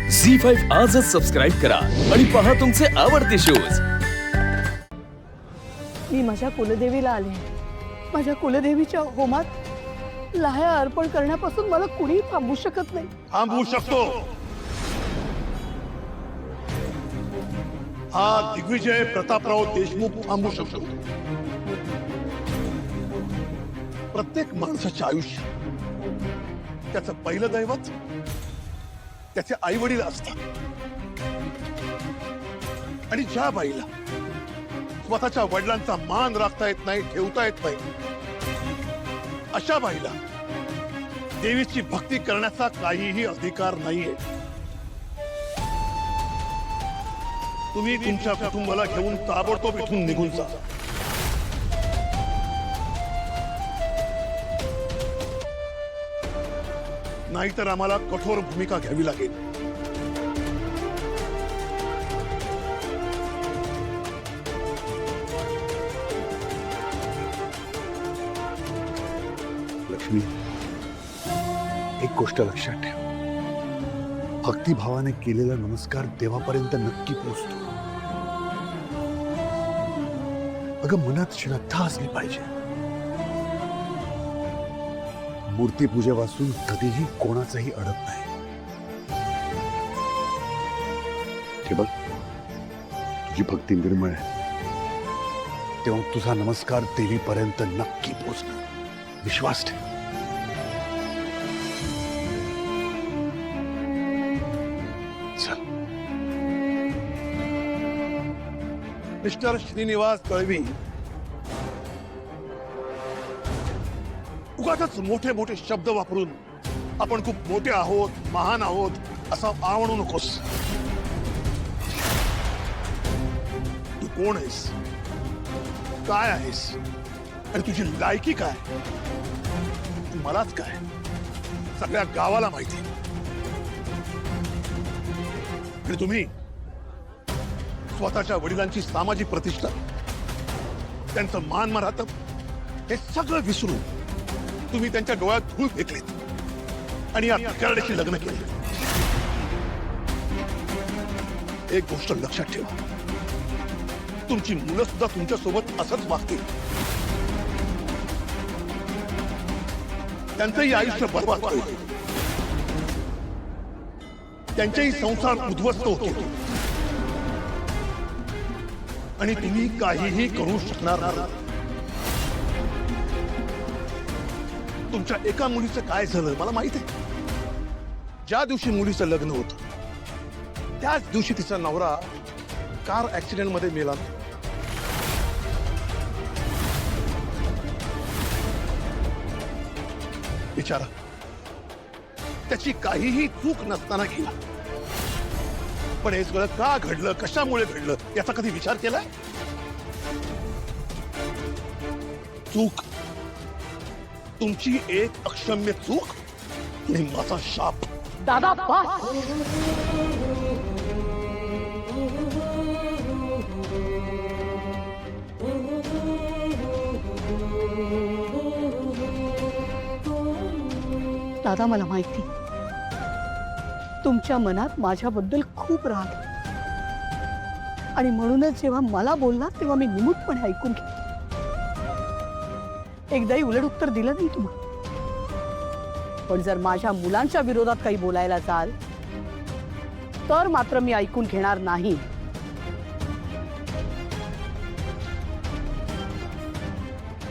झी5 आजच सबस्क्राईब करा आणि पहा तुमचे आवडते शोज। मी माझ्या कुलदेवीला आले। माझ्या कुलदेवीच्या होमात लाह्या अर्पण करण्यापासून मला कुणी थांबवू शकत नाही। थांबवू शकतो। हा दिग्विजय प्रतापराव देशमुख थांबवू शकतो। प्रत्येक माणसाचे आयुष्य त्याचं पहिलं दैवत त्याचे आई वडील असतात आणि ज्या बाईला स्वतःच्या वडिलांचा मान राखता येत नाही, ठेवता येत नाही, अशा बाईला देवीची भक्ती करण्याचा काहीही अधिकार नाहीये। तुम्ही तुमच्या कुटुंबाला घेऊन ताबडतोब इथून निघून जा। नाहीतर आम्हाला कठोर भूमिका घ्यावी लागेल। लक्ष्मी, एक गोष्ट लक्षात ठेव, भक्तिभावाने केलेला नमस्कार देवापर्यंत नक्की पोहोचतो। अगं, मनात श्रद्धा असली पाहिजे। मूर्तीपूजेपासून कधीही कोणाचाही अडत नाही। हे बघ, तुझी भक्ती निर्मळ आहे, तेव्हा तुझा नमस्कार देवीपर्यंत नक्की पोहोचणार, विश्वास ठेव। चल। मिस्टर श्रीनिवास दळवी, उगाचच मोठे मोठे शब्द वापरून आपण खूप मोठे आहोत, महान आहोत असं आणू नकोस। तू कोण आहेस, काय आहेस आणि तुझी लायकी काय, तू मलाच काय सगळ्या गावाला माहिती। आणि तुम्ही स्वतःच्या वडिलांची सामाजिक प्रतिष्ठा, त्यांचं मान मरात हे सगळं विसरून तुम्ही त्यांच्या डोळ्यात धूळ फेकलीत आणि या भिकारड्याशी लग्न केले। एक गोष्ट लक्षात ठेवा, तुमची मुलं सुद्धा तुमच्या सोबत असंच वागतील। त्यांचंही आयुष्य बर्बाद होईल, त्यांचेही संसार उद्ध्वस्त होतील आणि तुम्ही काहीही करू शकणार नाही। तुमच्या एका मुलीचं काय झालं मला माहित आहे। ज्या दिवशी मुलीचं लग्न होतं त्याच दिवशी तिचा नवरा कार ऍक्सिडेंट मध्ये मेला। बिचारा त्याची काहीही चूक नसताना गेला, पण हे सगळं का घडलं, कशामुळे घडलं याचा कधी विचार केलाय? चूक तुमची एक अक्षम्य चूक आणि माझा शाप। दादा बस। दादा, मला माहिती तुमच्या मनात माझ्याबद्दल खूप राग आहे आणि म्हणूनच जेव्हा मला बोललात तेव्हा मी निमूटपणे ऐकून घेतलं। एकदाही उलट उत्तर दिलं नाही तुम्हाला, पण जर माझ्या मुलांच्या विरोधात काही बोलायला जाल तर मात्र मी ऐकून घेणार नाही।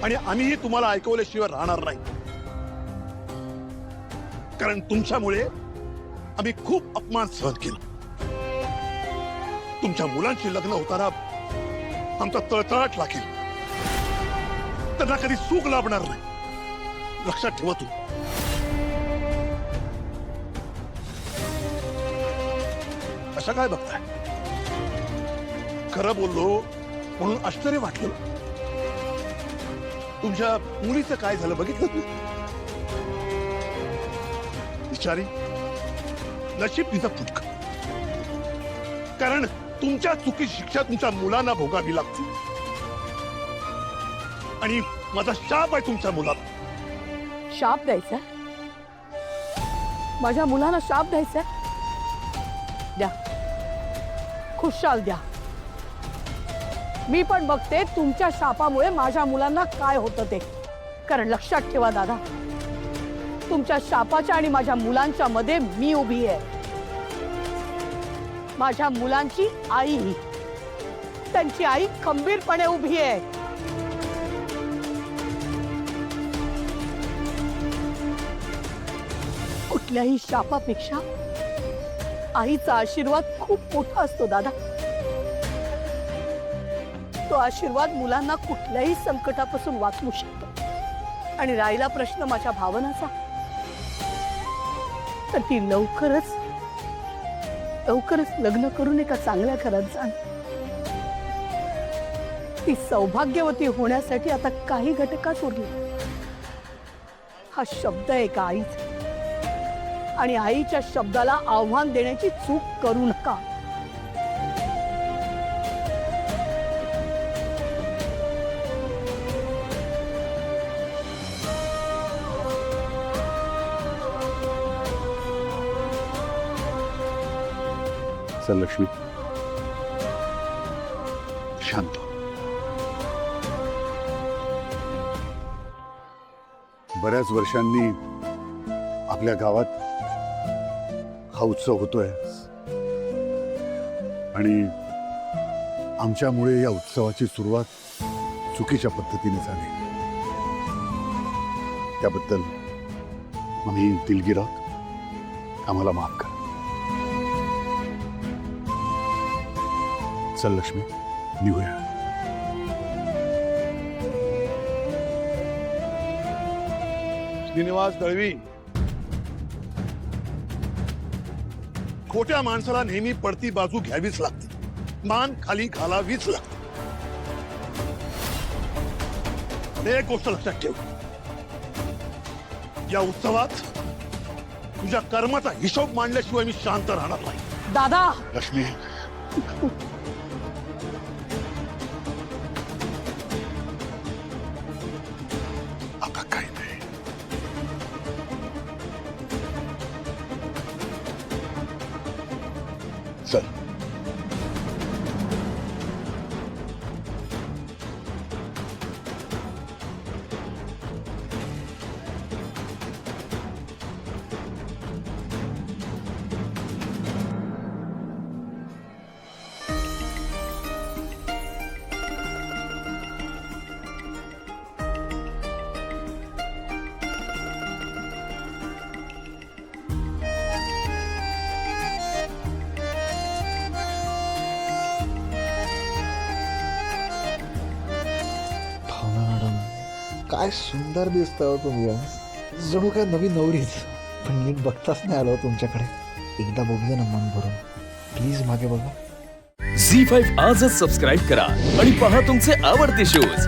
आणि आम्हीही तुम्हाला ऐकवल्याशिवाय राहणार नाही, कारण तुमच्यामुळे आम्ही खूप अपमान सहन केला। तुमच्या मुलांची लग्न होताना आमचा तळतळाट लागेल, त्यांना कधी सुख लाभणार नाही, लक्षात ठेवा। तू अशा काय बघताय? खरं बोललो म्हणून आश्चर्य वाटलं। तुमच्या मुलीचं काय झालं बघितलं तू? बिचारी नशीब तिचं फुटक, कारण तुमच्या चुकीची शिक्षा तुमच्या मुलांना भोगावी लागते आणि माझा शाप आहे तुमच्या मुलाला। शाप द्यायचा? माझ्या मुलांना शाप द्यायचा? द्या, खुशाल द्या. मी पण बघते तुमच्या शापामुळे माझ्या मुलांना काय होतं ते. कारण लक्षात ठेवा दादा, तुमच्या शापाच्या आणि माझ्या मुलांच्या मध्ये मी उभी आहे. माझ्या मुलांची आई, त्यांची आई खंबीरपणे उभी आहे. कुठल्याही शापापेक्षा आईचा आशीर्वाद खूप मोठा असतो दादा. तो आशीर्वाद मुलांना कुठल्याही संकटापासून वाचवू शकतो. आणि राहिला प्रश्न माझ्या भावनाचा, तर ती लवकरच लग्न करून एका चांगल्या घरात जाण. ती सौभाग्यवती होण्यासाठी आता काही घटकाच उरले. हा शब्द आहे का आईचा, आणि आईच्या शब्दाला आव्हान देण्याची चूक करू नका. चल लक्ष्मी, शांत हो. बऱ्याच वर्षांनी आपल्या गावात हा उत्सव होतोय आणि आमच्यामुळे या उत्सवाची सुरुवात चुकीच्या पद्धतीने झाली. त्याबद्दल आम्ही दिलगीर आहोत. आम्हाला माफ कर. चल लक्ष्मी, निघूया. श्रीनिवास दळवी, खोट्या माणसाला नेहमी पडती बाजू घ्यावीच लागते, मान खाली घालावीच लागते. एक गोष्ट लक्षात ठेव, या उत्सवात तुझ्या कर्माचा हिशोब मांडल्याशिवाय मी शांत राहणार नाही. दादा, लक्ष्मी, आता काही नाही. चल. काय सुंदर दिसता हो तुम्ही आज. जणू काय नवी नवरीच. पण नीट बघताच नाही आलो तुमच्याकडे. एकदा बघू दे ना मन भरून, प्लीज. मागे बघा. झी5 आजच सबस्क्राईब करा आणि पहा तुमचे आवडते शोज